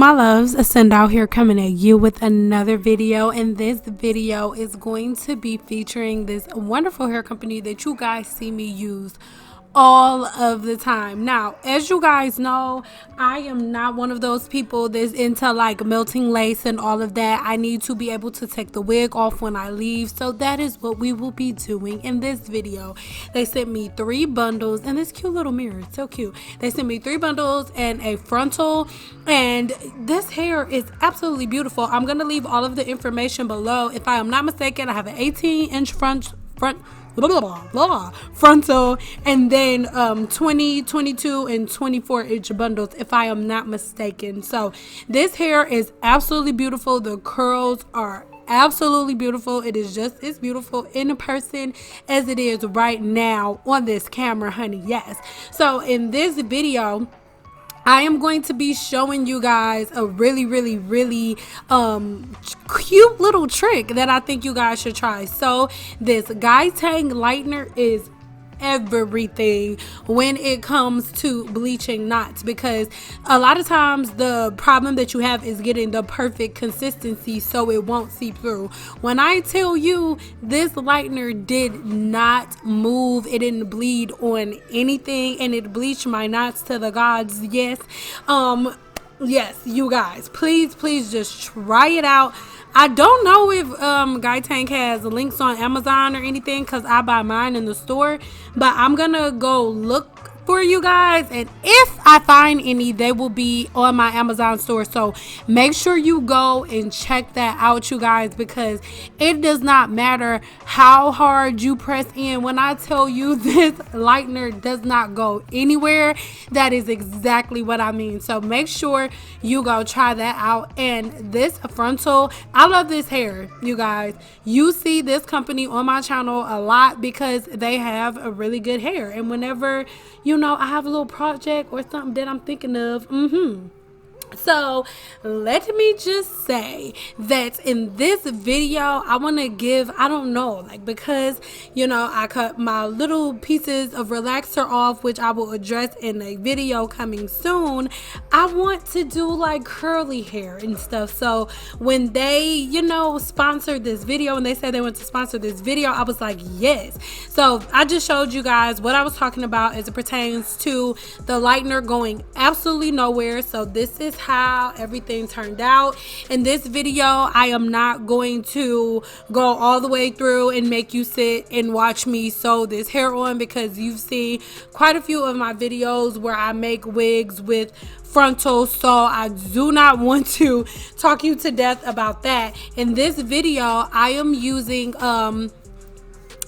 my loves, Send Out here coming at you with another video, and this video is going to be featuring this wonderful hair company that you guys see me use all of the time. Now, as you guys know, I am not one of those people that's into like melting lace and all of that. I need to be able to take the wig off when I leave, so that is what we will be doing in this video. They sent me 3 bundles and this cute little mirror, it's so cute. They sent me 3 bundles and a frontal, and this hair is absolutely beautiful. I'm gonna leave all of the information below. If I am not mistaken, I have an 18-inch front frontal, and then 20, 22 and 24-inch bundles, if I am not mistaken. So this hair is absolutely beautiful. The curls are absolutely beautiful. It is just as beautiful in person as it is right now on this camera, honey. Yes. So in this video, I am going to be showing you guys a really cute little trick that I think you guys should try. So this Guy Tang lightener is everything when it comes to bleaching knots, because a lot of times the problem that you have is getting the perfect consistency so it won't seep through. When I tell you this lightener did not move, it didn't bleed on anything, and it bleached my knots to the gods. Yes, you guys, please just try it out. I don't know if Guy Tank has links on Amazon or anything, because I buy mine in the store, but I'm gonna go look for you guys, and if I find any, they will be on my Amazon store. So make sure you go and check that out, you guys, because it does not matter how hard you press in. When I tell you this lightener does not go anywhere, that is exactly what I mean. So make sure you go try that out. And this frontal, I love this hair, you guys. You see this company on my channel a lot because they have a really good hair, and whenever I have a little project or something that I'm thinking of, so let me just say that in this video, I want to give, I don't know, like, because I cut my little pieces of relaxer off, which I will address in a video coming soon. I want to do like curly hair and stuff. So when they sponsored this video and they said they want to sponsor this video, I was like, yes. So I just showed you guys what I was talking about as it pertains to the lightener going absolutely nowhere. So this is how everything turned out. In this video, I am not going to go all the way through and make you sit and watch me sew this hair on, because you've seen quite a few of my videos where I make wigs with frontal, so I do not want to talk you to death about that. In this video, I am using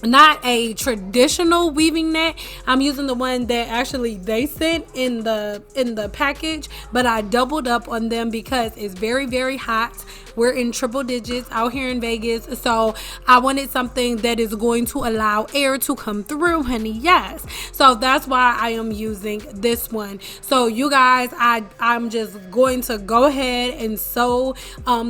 not a traditional weaving net. I'm using the one that actually they sent in the package, but I doubled up on them because it's very hot. We're in triple digits out here in Vegas, so I wanted something that is going to allow air to come through, honey. Yes, so that's why I am using this one. So you guys, I'm just going to go ahead and sew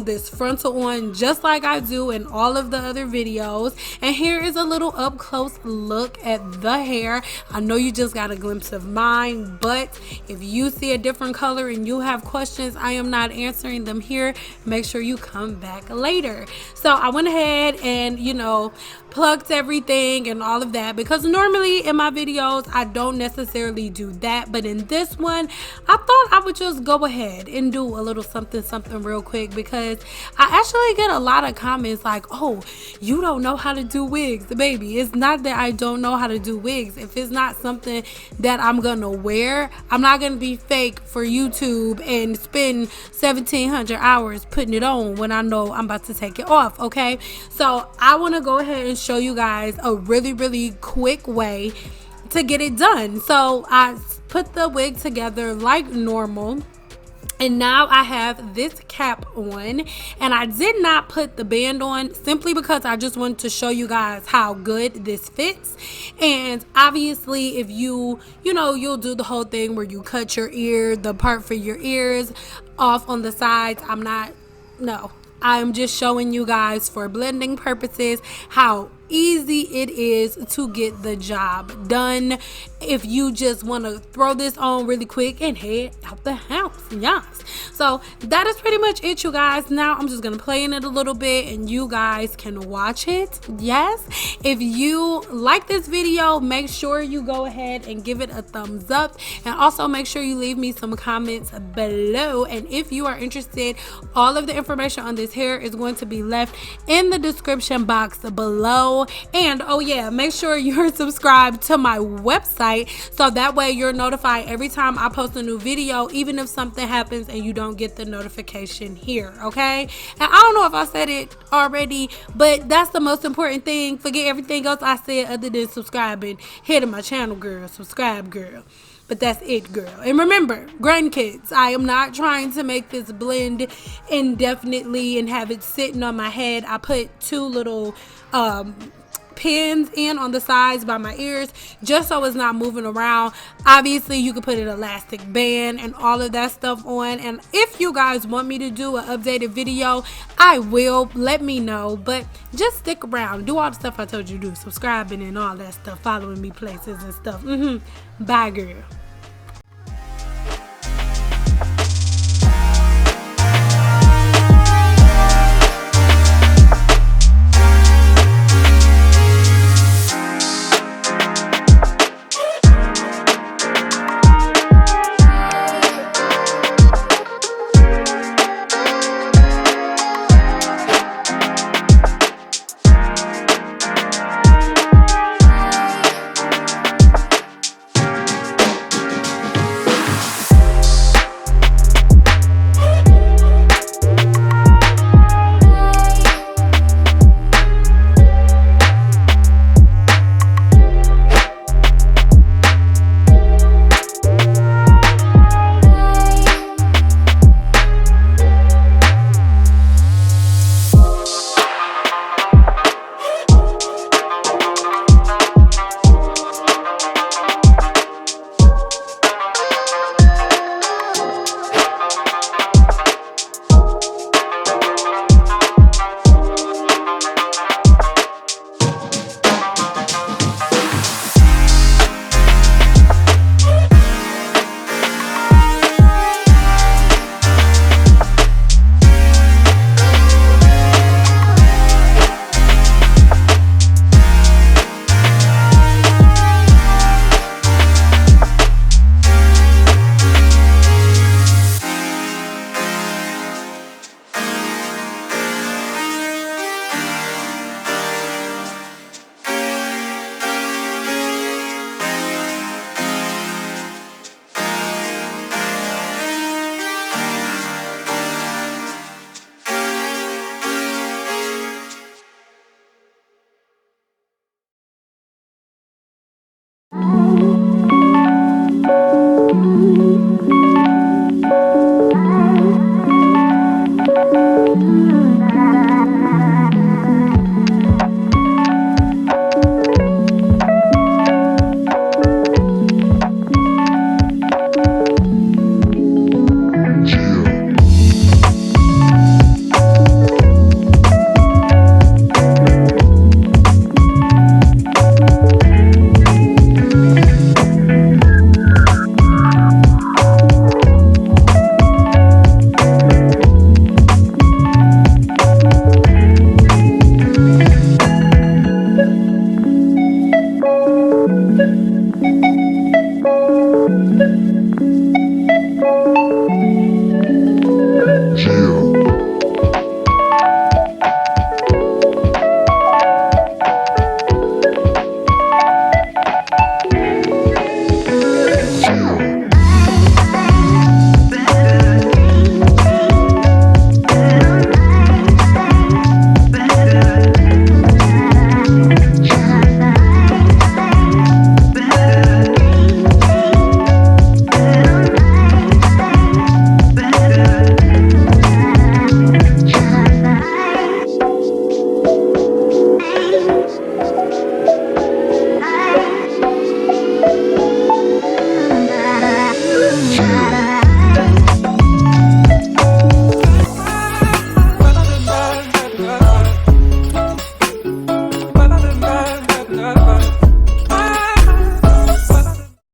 this frontal on just like I do in all of the other videos. And here is a little up close look at the hair. I know you just got a glimpse of mine, but if you see a different color and you have questions, I am not answering them here. Make sure you come back later. So I went ahead and plucked everything and all of that, because normally in my videos I don't necessarily do that, but in this one I thought I would just go ahead and do a little something real quick, because I actually get a lot of comments like, oh, you don't know how to do wigs. Baby, it's not that I don't know how to do wigs. If it's not something that I'm gonna wear, I'm not gonna be fake for YouTube and spend 1,700 hours putting it on when I know I'm about to take it off. Okay, so I want to go ahead and show you guys a really quick way to get it done. So I put the wig together like normal, and now I have this cap on, and I did not put the band on simply because I just wanted to show you guys how good this fits. And obviously if you'll do the whole thing where you cut your ear, the part for your ears off on the sides. I'm just showing you guys for blending purposes how easy it is to get the job done if you just want to throw this on really quick and head out the house. Yes. So that is pretty much it, you guys. Now I'm just gonna play in it a little bit and you guys can watch it. Yes, if you like this video, make sure you go ahead and give it a thumbs up, and also make sure you leave me some comments below. And if you are interested, all of the information on this hair is going to be left in the description box below. And oh yeah, make sure you're subscribed to my website so that way you're notified every time I post a new video, even if something happens and you don't get the notification here. Okay, and I don't know if I said it already, but that's the most important thing. Forget everything else I said other than subscribing. Head to my channel, girl. Subscribe, girl. But that's it, girl. And remember, grandkids, I am not trying to make this blend indefinitely and have it sitting on my head. I put two little pins in on the sides by my ears just so it's not moving around. Obviously you can put an elastic band and all of that stuff on, and if you guys want me to do an updated video, I will. Let me know, but just stick around, do all the stuff I told you to do, subscribing and all that stuff, following me places and stuff. Bye, girl.